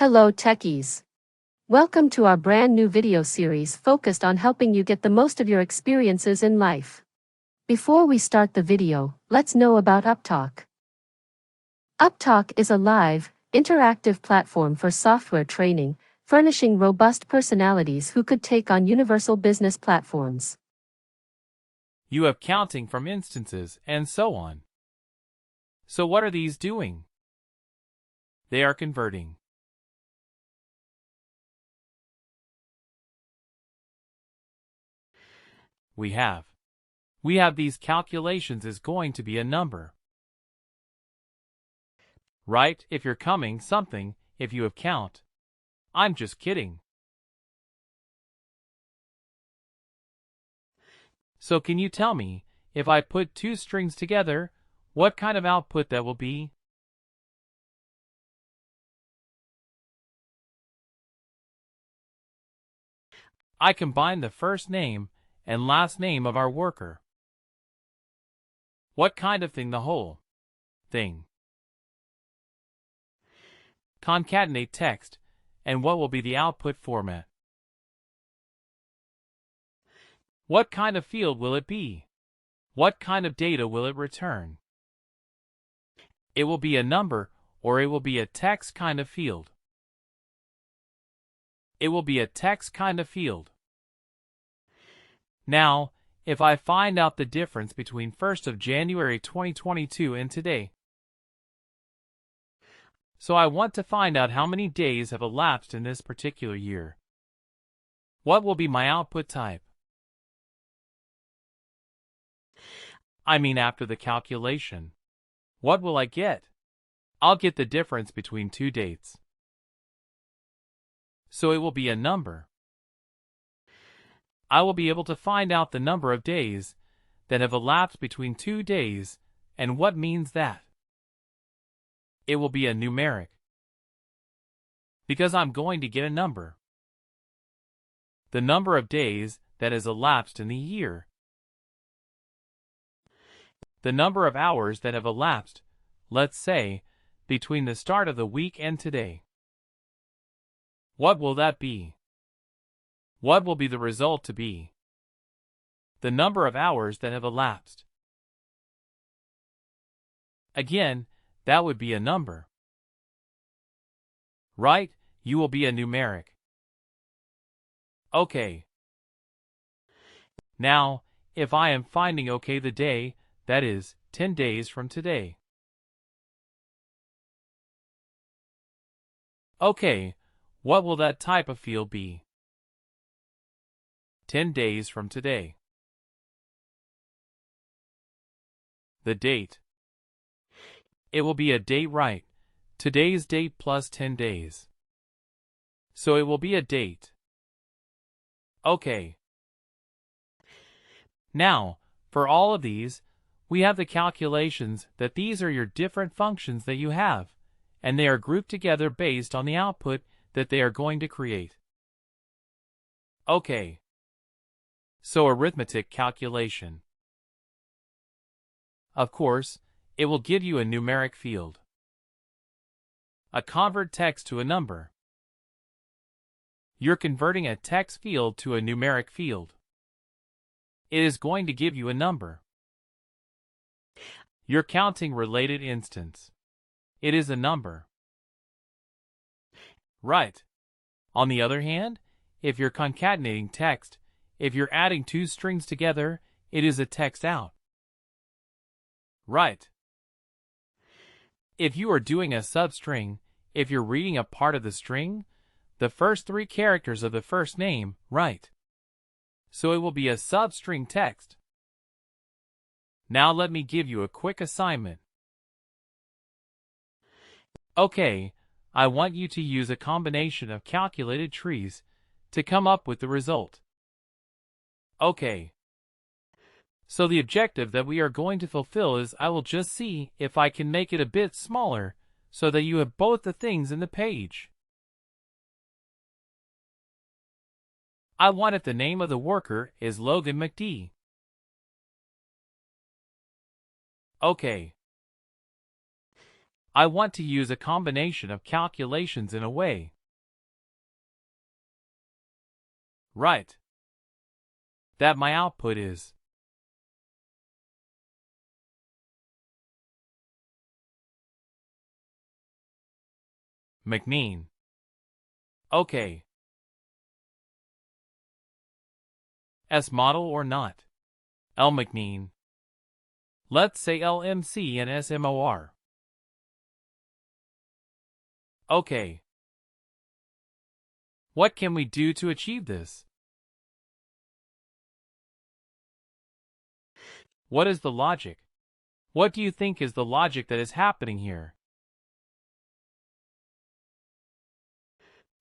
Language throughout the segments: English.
Hello techies. Welcome to our brand new video series focused on helping you get the most of your experiences in life. Before we start the video, let's know about Upptalk. Upptalk is a live, interactive platform for software training, furnishing robust personalities who could take on universal business platforms. You have counting from instances and so on. So what are these doing? They are converting. We have these calculations is going to be a number. Right? If you're coming something, if you have count. I'm just kidding. So can you tell me, if I put two strings together, what kind of output that will be? I combine the first name and last name of our worker. What kind of thing? The whole thing. Concatenate text, and what will be the output format? What kind of field will it be? What kind of data will it return? It will be a number, or it will be a text kind of field. It will be a text kind of field. Now, if I find out the difference between 1st of January 2022 and today. So I want to find out how many days have elapsed in this particular year. What will be my output type? I mean after the calculation. What will I get? I'll get the difference between two dates. So it will be a number. I will be able to find out the number of days that have elapsed between 2 days, and what means that? It will be a numeric. Because I'm going to get a number. The number of days that has elapsed in the year. The number of hours that have elapsed, let's say, between the start of the week and today. What will that be? What will be the result to be? The number of hours that have elapsed. Again, that would be a number. Right? You will be a numeric. Okay. Now, if I am finding the day, that is, 10 days from today. Okay, what will that type of field be? 10 days from today. The date. It will be a date, right? Today's date plus 10 days. So it will be a date. Okay. Now, for all of these, we have the calculations that these are your different functions that you have, and they are grouped together based on the output that they are going to create. Okay. So arithmetic calculation. Of course, it will give you a numeric field. A convert text to a number. You're converting a text field to a numeric field. It is going to give you a number. You're counting related instance. It is a number. Right. On the other hand, if you're concatenating text, if you're adding two strings together, it is a text out. Right. If you are doing a substring, if you're reading a part of the string, the first 3 characters of the first name, right. So it will be a substring text. Now let me give you a quick assignment. Okay, I want you to use a combination of calculated trees to come up with the result. Okay. So the objective that we are going to fulfill is I will just see if I can make it a bit smaller so that you have both the things in the page. I want it the name of the worker is Logan McDee. Okay. I want to use a combination of calculations in a way. Right. That my output is. McNeen. Okay. S model or not? L McNeen. Let's say LMC and SMOR. Okay. What can we do to achieve this? What is the logic? What do you think is the logic that is happening here?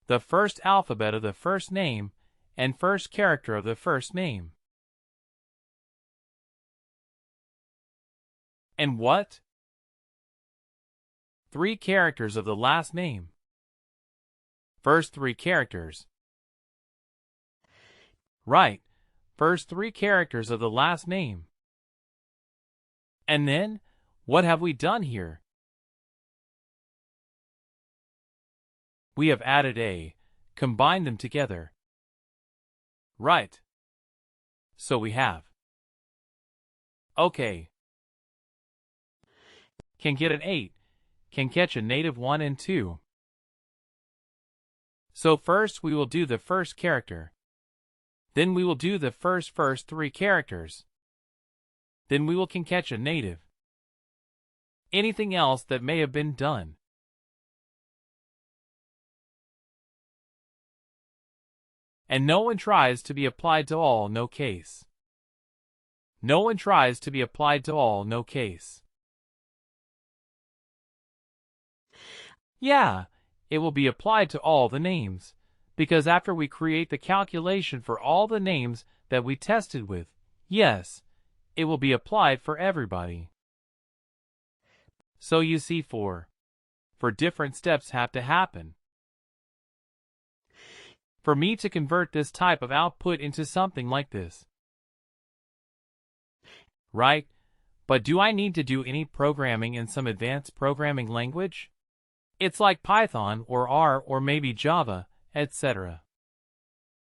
The first alphabet of the first name and first character of the first name. And what? 3 characters of the last name. First 3 characters. Right, first 3 characters of the last name. And then, what have we done here? We have added a, combined them together. Right. So we have. Okay. Can get an 8. Can catch a native 1 and 2. So first we will do the first character. Then we will do the first 3 characters. Then we will can catch a native. Anything else that may have been done. And no one tries to be applied to all, no case. No one tries to be applied to all, no case. Yeah, it will be applied to all the names, because after we create the calculation for all the names that we tested with, yes, it will be applied for everybody. So you see, for different steps have to happen. For me to convert this type of output into something like this. Right? But do I need to do any programming in some advanced programming language? It's like Python or R or maybe Java, etc.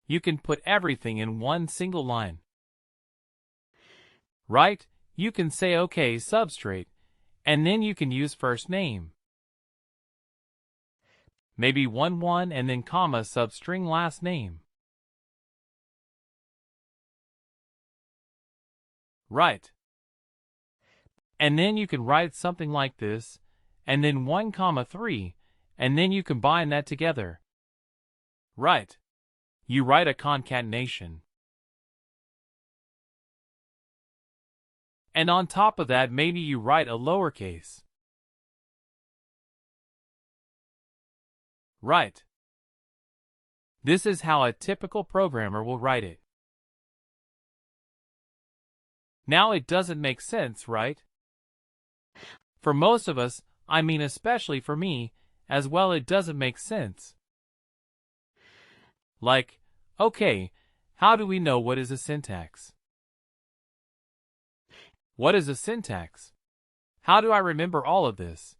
You can put everything in one single line. Right? You can say okay substrate, and then you can use first name. Maybe 1 and then comma substring last name. Right. And then you can write something like this, and then 1, 3, and then you combine that together. Right. You write a concatenation. And on top of that, maybe you write a lowercase. Right. This is how a typical programmer will write it. Now it doesn't make sense, right? For most of us, I mean especially for me, as well, it doesn't make sense. Like, okay, how do we know what is a syntax? What is a syntax? How do I remember all of this?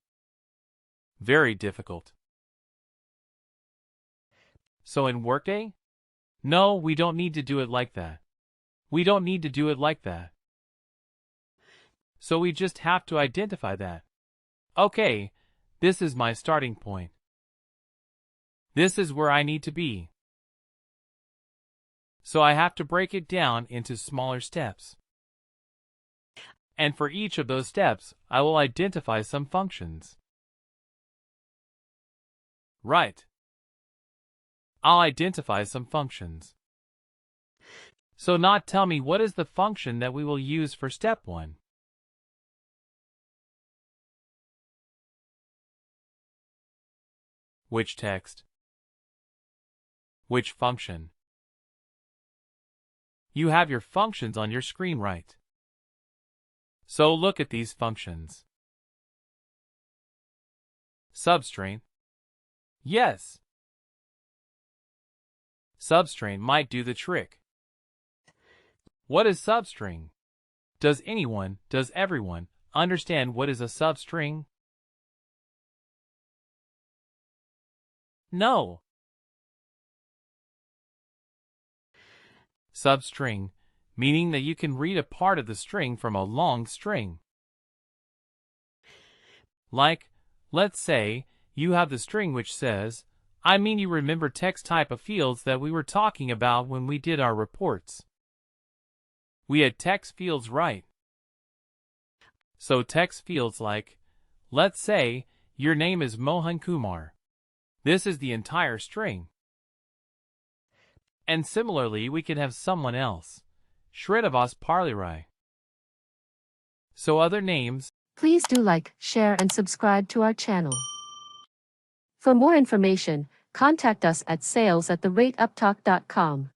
Very difficult. So in Workday? No, we don't need to do it like that. We don't need to do it like that. So we just have to identify that. Okay, this is my starting point. This is where I need to be. So I have to break it down into smaller steps. And for each of those steps, I will identify some functions. Right. I'll identify some functions. So not tell me what is the function that we will use for step 1. Which text? Which function? You have your functions on your screen, right? So look at these functions. Substring. Yes. Substring might do the trick. What is substring? Does anyone, does everyone, understand what is a substring? No. Substring, meaning that you can read a part of the string from a long string. Like, let's say, you have the string which says, you remember text type of fields that we were talking about when we did our reports. We had text fields, right? So text fields like, let's say, your name is Mohan Kumar. This is the entire string. And similarly, we can have someone else, Srinivas Parlirai. So other names. Please do like, share and subscribe to our channel. For more information, contact us at sales@upptalk.com.